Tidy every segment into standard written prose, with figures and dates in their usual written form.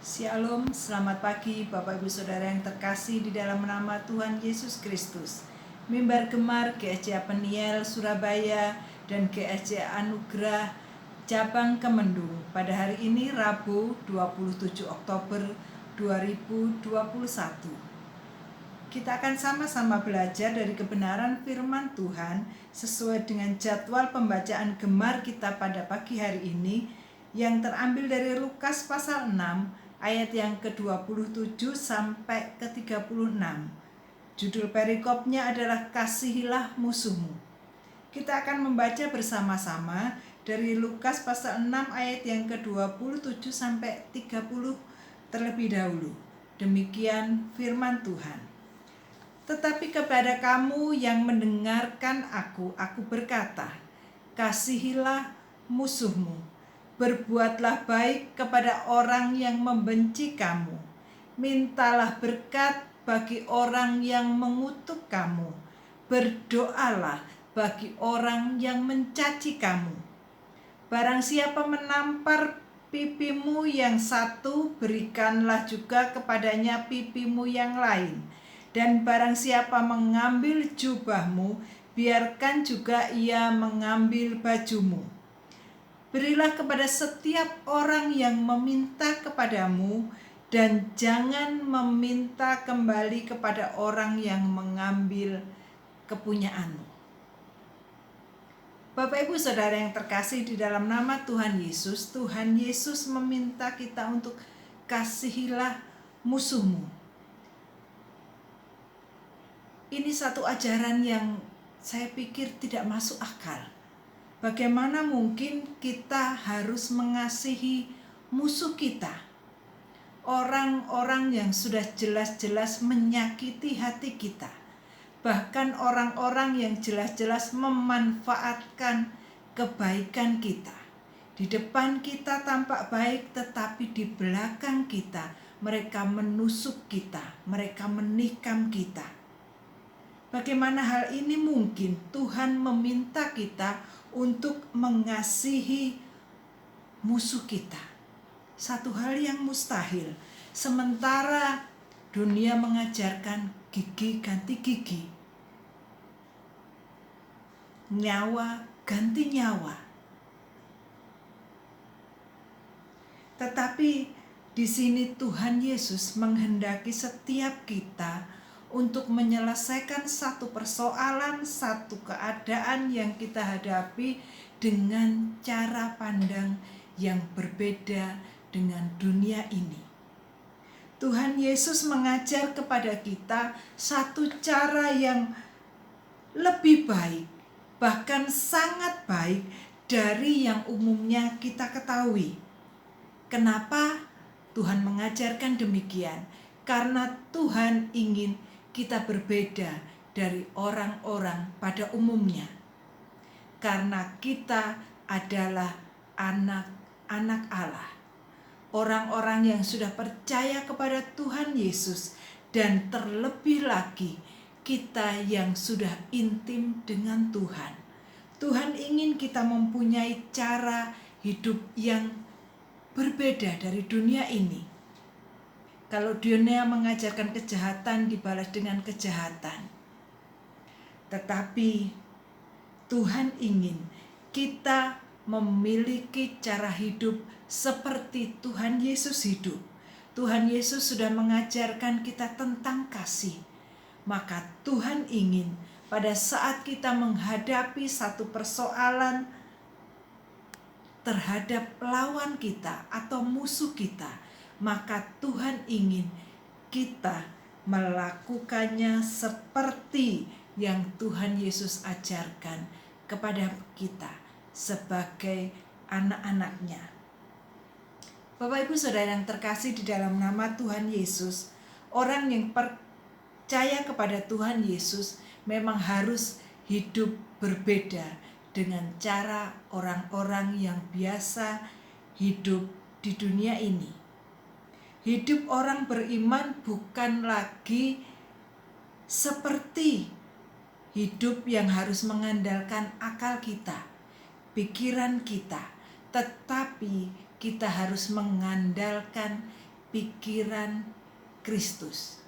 Shalom, selamat pagi Bapak Ibu Saudara yang terkasih di dalam nama Tuhan Yesus Kristus. Mimbar Gemar GSJ Peniel Surabaya dan GSJ Anugerah Cabang Kemendung pada hari ini Rabu 27 Oktober 2021. Kita akan sama-sama belajar dari kebenaran firman Tuhan sesuai dengan jadwal pembacaan Gemar kita pada pagi hari ini yang terambil dari Lukas pasal 6 ayat yang ke-27 sampai ke-36. Judul perikopnya adalah Kasihilah Musuhmu. Kita akan membaca bersama-sama dari Lukas pasal 6 ayat yang ke-27 sampai 30 terlebih dahulu. Demikian firman Tuhan. Tetapi kepada kamu yang mendengarkan aku berkata, kasihilah musuhmu. Berbuatlah baik kepada orang yang membenci kamu. Mintalah berkat bagi orang yang mengutuk kamu. Berdoalah bagi orang yang mencaci kamu. Barang siapa menampar pipimu yang satu, berikanlah juga kepadanya pipimu yang lain. Dan barang siapa mengambil jubahmu, biarkan juga ia mengambil bajumu. Berilah kepada setiap orang yang meminta kepadamu, dan jangan meminta kembali kepada orang yang mengambil kepunyaanmu. Bapak Ibu Saudara yang terkasih di dalam nama Tuhan Yesus meminta kita untuk kasihilah musuhmu. Ini satu ajaran yang saya pikir tidak masuk akal. Bagaimana mungkin kita harus mengasihi musuh kita? Orang-orang yang sudah jelas-jelas menyakiti hati kita. Bahkan orang-orang yang jelas-jelas memanfaatkan kebaikan kita. Di depan kita tampak baik, tetapi di belakang kita mereka menusuk kita, mereka menikam kita. Bagaimana hal ini mungkin? Tuhan meminta kita untuk mengasihi musuh kita. Satu hal yang mustahil. Sementara dunia mengajarkan gigi ganti gigi, nyawa ganti nyawa. Tetapi di sini Tuhan Yesus menghendaki setiap kita untuk menyelesaikan satu persoalan, satu keadaan yang kita hadapi dengan cara pandang yang berbeda dengan dunia ini. Tuhan Yesus mengajar kepada kita satu cara yang lebih baik, bahkan sangat baik dari yang umumnya kita ketahui. Kenapa Tuhan mengajarkan demikian? Karena Tuhan ingin kita berbeda dari orang-orang pada umumnya. Karena kita adalah anak-anak Allah. Orang-orang yang sudah percaya kepada Tuhan Yesus, dan terlebih lagi kita yang sudah intim dengan Tuhan. Tuhan ingin kita mempunyai cara hidup yang berbeda dari dunia ini. Kalau dunia mengajarkan kejahatan dibalas dengan kejahatan. Tetapi Tuhan ingin kita memiliki cara hidup seperti Tuhan Yesus hidup. Tuhan Yesus sudah mengajarkan kita tentang kasih. Maka Tuhan ingin pada saat kita menghadapi satu persoalan terhadap lawan kita atau musuh kita, maka Tuhan ingin kita melakukannya seperti yang Tuhan Yesus ajarkan kepada kita sebagai anak-anaknya. Bapak Ibu Saudara yang terkasih di dalam nama Tuhan Yesus, orang yang percaya kepada Tuhan Yesus memang harus hidup berbeda dengan cara orang-orang yang biasa hidup di dunia ini. Hidup orang beriman bukan lagi seperti hidup yang harus mengandalkan akal kita, pikiran kita, tetapi kita harus mengandalkan pikiran Kristus.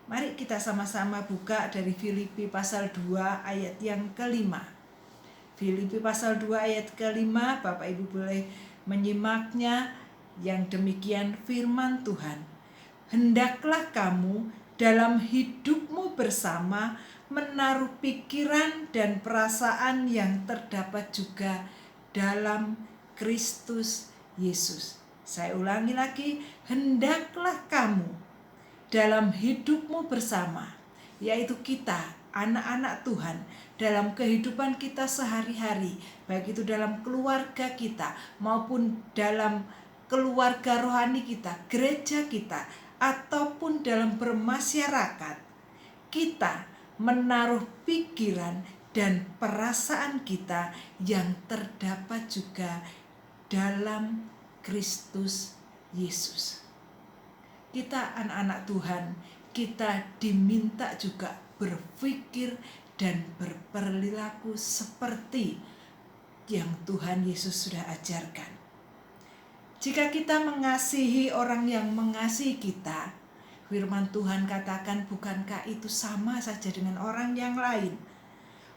Mari kita sama-sama buka dari Filipi pasal 2 ayat yang kelima. Filipi pasal 2 ayat kelima, Bapak Ibu boleh menyimaknya. Yang demikian firman Tuhan. Hendaklah kamu dalam hidupmu bersama menaruh pikiran dan perasaan yang terdapat juga dalam Kristus Yesus. Saya ulangi lagi, hendaklah kamu dalam hidupmu bersama, yaitu kita, anak-anak Tuhan, dalam kehidupan kita sehari-hari, baik itu dalam keluarga kita maupun dalam keluarga rohani kita, gereja kita, ataupun dalam bermasyarakat, kita menaruh pikiran dan perasaan kita yang terdapat juga dalam Kristus Yesus. Kita anak-anak Tuhan, kita diminta juga berpikir dan berperilaku seperti yang Tuhan Yesus sudah ajarkan. Jika kita mengasihi orang yang mengasihi kita, firman Tuhan katakan, bukankah itu sama saja dengan orang yang lain?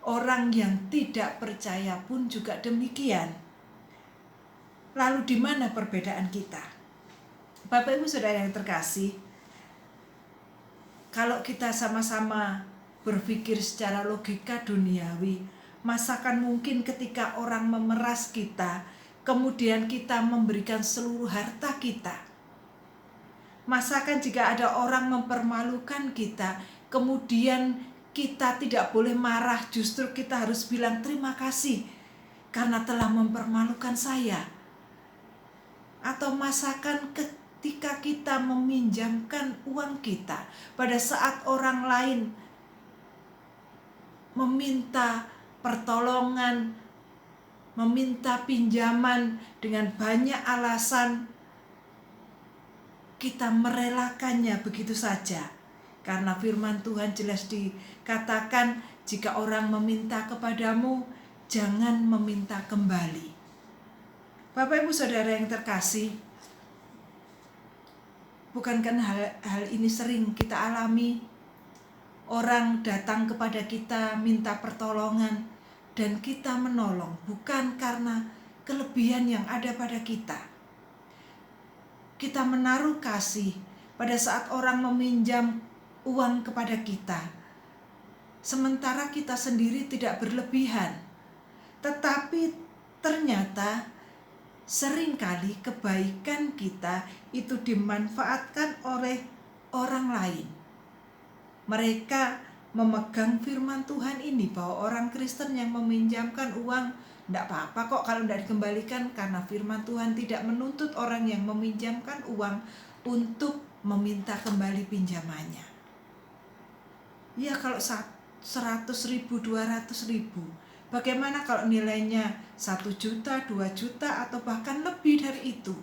Orang yang tidak percaya pun juga demikian. Lalu di mana perbedaan kita? Bapak Ibu Saudara yang terkasih, kalau kita sama-sama berpikir secara logika duniawi, masakan mungkin ketika orang memeras kita, kemudian kita memberikan seluruh harta kita? Masakan jika ada orang mempermalukan kita, kemudian kita tidak boleh marah, justru kita harus bilang terima kasih karena telah mempermalukan saya? Atau masakan ketika kita meminjamkan uang kita pada saat orang lain meminta pertolongan, meminta pinjaman dengan banyak alasan, kita merelakannya begitu saja? Karena firman Tuhan jelas dikatakan, jika orang meminta kepadamu, jangan meminta kembali. Bapak Ibu Saudara yang terkasih, bukankah hal ini sering kita alami? Orang datang kepada kita minta pertolongan dan kita menolong, bukan karena kelebihan yang ada pada kita. Kita menaruh kasih pada saat orang meminjam uang kepada kita, sementara kita sendiri tidak berlebihan. Tetapi ternyata seringkali kebaikan kita itu dimanfaatkan oleh orang lain. Mereka memegang firman Tuhan ini bahwa orang Kristen yang meminjamkan uang, tidak apa-apa kok kalau tidak dikembalikan, karena firman Tuhan tidak menuntut orang yang meminjamkan uang untuk meminta kembali pinjamannya. Ya, kalau 100.000, 200.000, bagaimana kalau nilainya 1 juta, 2 juta, atau bahkan lebih dari itu?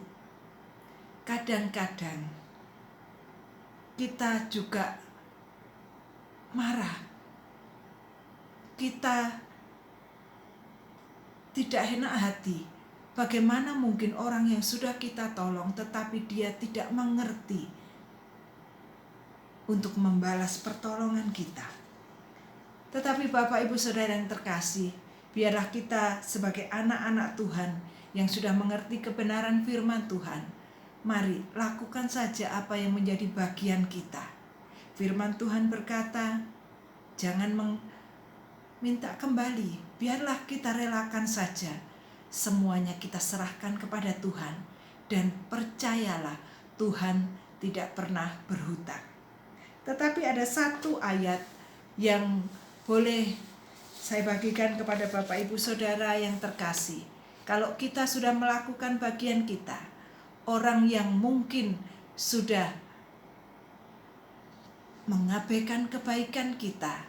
Kadang-kadang kita juga marah. Kita tidak enak hati. Bagaimana mungkin orang yang sudah kita tolong tetapi dia tidak mengerti untuk membalas pertolongan kita. Tetapi Bapak Ibu Saudara yang terkasih, biarlah kita sebagai anak-anak Tuhan yang sudah mengerti kebenaran firman Tuhan, mari lakukan saja apa yang menjadi bagian kita. Firman Tuhan berkata, jangan minta kembali, biarlah kita relakan saja. Semuanya kita serahkan kepada Tuhan, dan percayalah Tuhan tidak pernah berhutang. Tetapi ada satu ayat yang boleh saya bagikan kepada Bapak Ibu Saudara yang terkasih. Kalau kita sudah melakukan bagian kita, orang yang mungkin sudah mengabaikan kebaikan kita,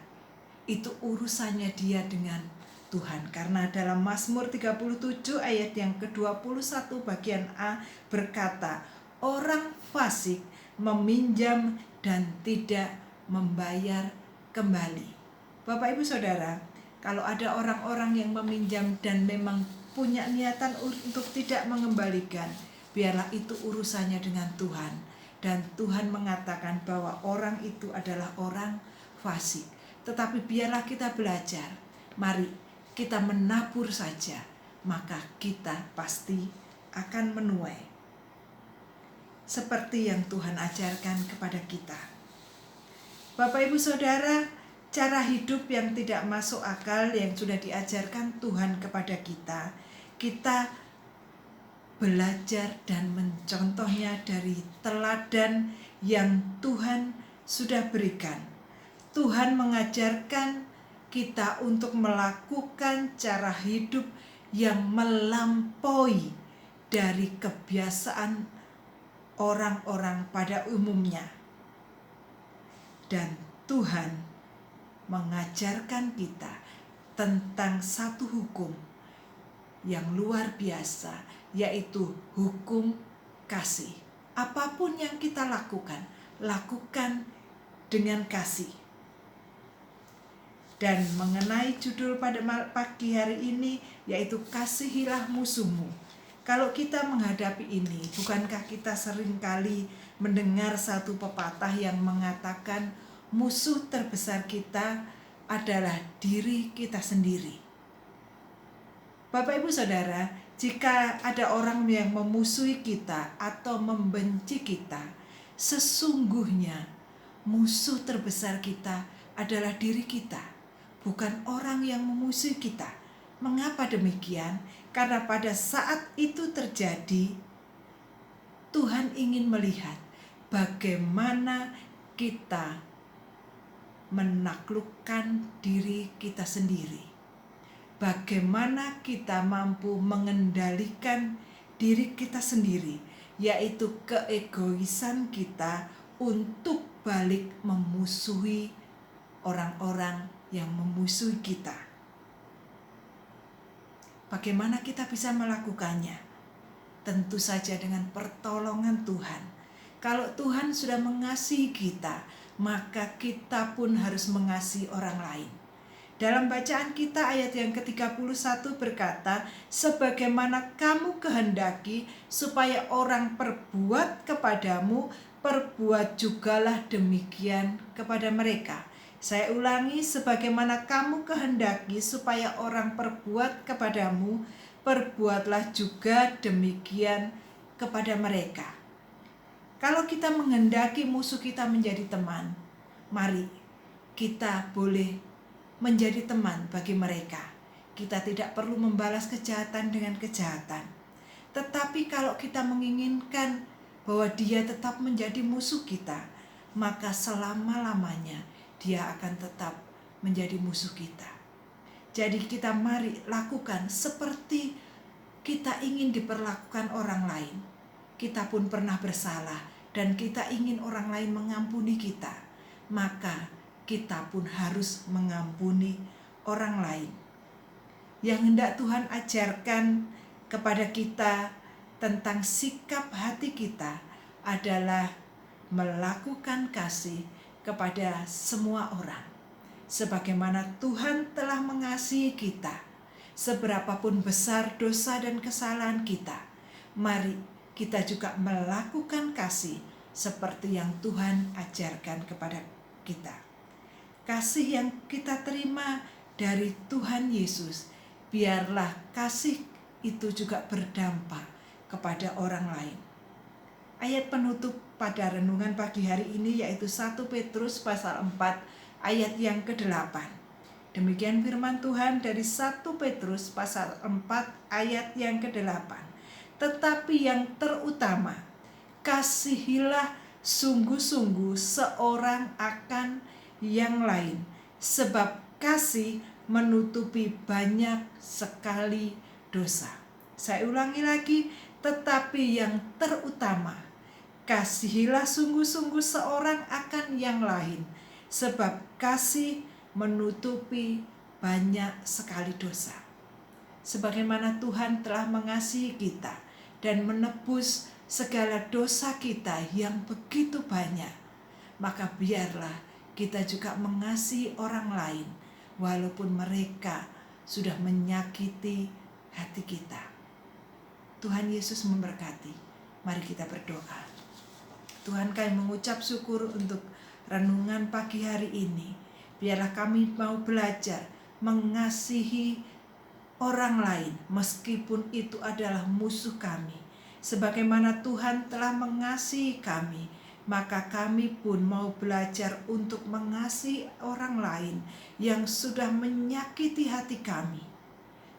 itu urusannya dia dengan Tuhan. Karena dalam Mazmur 37 ayat yang ke-21 bagian A berkata, orang fasik meminjam dan tidak membayar kembali. Bapak Ibu Saudara, kalau ada orang-orang yang meminjam dan memang punya niatan untuk tidak mengembalikan, biarlah itu urusannya dengan Tuhan. dan Tuhan mengatakan bahwa orang itu adalah orang fasik. Tetapi biarlah kita belajar, mari kita menabur saja, maka kita pasti akan menuai seperti yang Tuhan ajarkan kepada kita. Bapak Ibu Saudara, cara hidup yang tidak masuk akal yang sudah diajarkan Tuhan kepada kita, kita belajar dan mencontohnya dari teladan yang Tuhan sudah berikan. Tuhan mengajarkan kita untuk melakukan cara hidup yang melampaui dari kebiasaan orang-orang pada umumnya. Dan Tuhan mengajarkan kita tentang satu hukum yang luar biasa, yaitu hukum kasih. Apapun yang kita lakukan, lakukan dengan kasih. Dan mengenai judul pada pagi hari ini, yaitu kasihilah musuhmu. Kalau kita menghadapi ini, bukankah kita seringkali mendengar satu pepatah yang mengatakan musuh terbesar kita adalah diri kita sendiri. Bapak Ibu Saudara, jika ada orang yang memusuhi kita atau membenci kita, sesungguhnya musuh terbesar kita adalah diri kita, bukan orang yang memusuhi kita. Mengapa demikian? Karena pada saat itu terjadi, Tuhan ingin melihat bagaimana kita menaklukkan diri kita sendiri. Bagaimana kita mampu mengendalikan diri kita sendiri, yaitu keegoisan kita untuk balik memusuhi orang-orang yang memusuhi kita. Bagaimana kita bisa melakukannya? Tentu saja dengan pertolongan Tuhan. Kalau Tuhan sudah mengasihi kita, maka kita pun harus mengasihi orang lain. Dalam bacaan kita ayat yang ke-31 berkata, sebagaimana kamu kehendaki supaya orang perbuat kepadamu, perbuat jugalah demikian kepada mereka. Saya ulangi, sebagaimana kamu kehendaki supaya orang perbuat kepadamu, perbuatlah juga demikian kepada mereka. Kalau kita menghendaki musuh kita menjadi teman, mari kita boleh menjadi teman bagi mereka. Kita tidak perlu membalas kejahatan dengan kejahatan. Tetapi kalau kita menginginkan bahwa dia tetap menjadi musuh kita, maka selama-lamanya dia akan tetap menjadi musuh kita. Jadi kita mari lakukan seperti kita ingin diperlakukan orang lain. Kita pun pernah bersalah dan kita ingin orang lain mengampuni kita. Maka kita pun harus mengampuni orang lain. Yang hendak Tuhan ajarkan kepada kita tentang sikap hati kita adalah melakukan kasih kepada semua orang. Sebagaimana Tuhan telah mengasihi kita, seberapapun besar dosa dan kesalahan kita, mari kita juga melakukan kasih seperti yang Tuhan ajarkan kepada kita. Kasih yang kita terima dari Tuhan Yesus, biarlah kasih itu juga berdampak kepada orang lain. Ayat penutup pada renungan pagi hari ini yaitu 1 Petrus pasal 4 ayat yang ke-8. Demikian firman Tuhan dari 1 Petrus pasal 4 ayat yang ke-8. Tetapi yang terutama, kasihilah sungguh-sungguh seorang akan yang lain, sebab kasih menutupi banyak sekali dosa. Saya ulangi lagi, tetapi yang terutama, kasihilah sungguh-sungguh seorang akan yang lain, sebab kasih menutupi banyak sekali dosa. Sebagaimana Tuhan telah mengasihi kita dan menebus segala dosa kita yang begitu banyak, maka biarlah kita juga mengasihi orang lain, walaupun mereka sudah menyakiti hati kita. Tuhan Yesus memberkati. Mari kita berdoa. Tuhan, kami mengucap syukur untuk renungan pagi hari ini. Biarlah kami mau belajar mengasihi orang lain meskipun itu adalah musuh kami. Sebagaimana Tuhan telah mengasihi kami, maka kami pun mau belajar untuk mengasihi orang lain yang sudah menyakiti hati kami.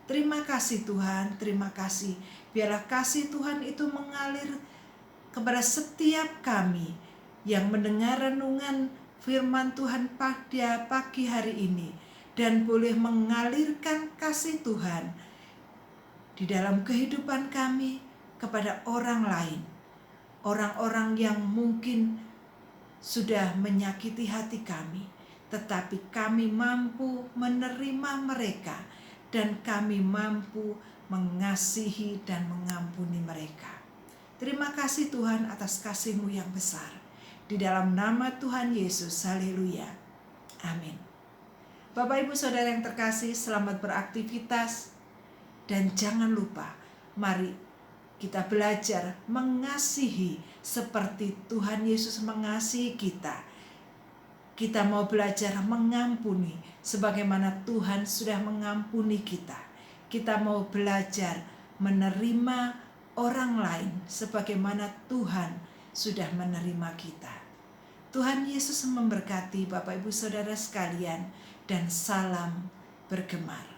Terima kasih Tuhan, terima kasih. Biarlah kasih Tuhan itu mengalir kepada setiap kami yang mendengar renungan firman Tuhan pada pagi hari ini, dan boleh mengalirkan kasih Tuhan di dalam kehidupan kami kepada orang lain. Orang-orang yang mungkin sudah menyakiti hati kami, tetapi kami mampu menerima mereka dan kami mampu mengasihi dan mengampuni mereka. Terima kasih Tuhan atas kasih-Mu yang besar. Di dalam nama Tuhan Yesus, haleluya. Amin. Bapak Ibu Saudara yang terkasih, selamat beraktivitas. Dan jangan lupa, mari kita belajar mengasihi seperti Tuhan Yesus mengasihi kita. Kita mau belajar mengampuni sebagaimana Tuhan sudah mengampuni kita. Kita mau belajar menerima orang lain sebagaimana Tuhan sudah menerima kita. Tuhan Yesus memberkati Bapak Ibu Saudara sekalian, dan salam bergemar.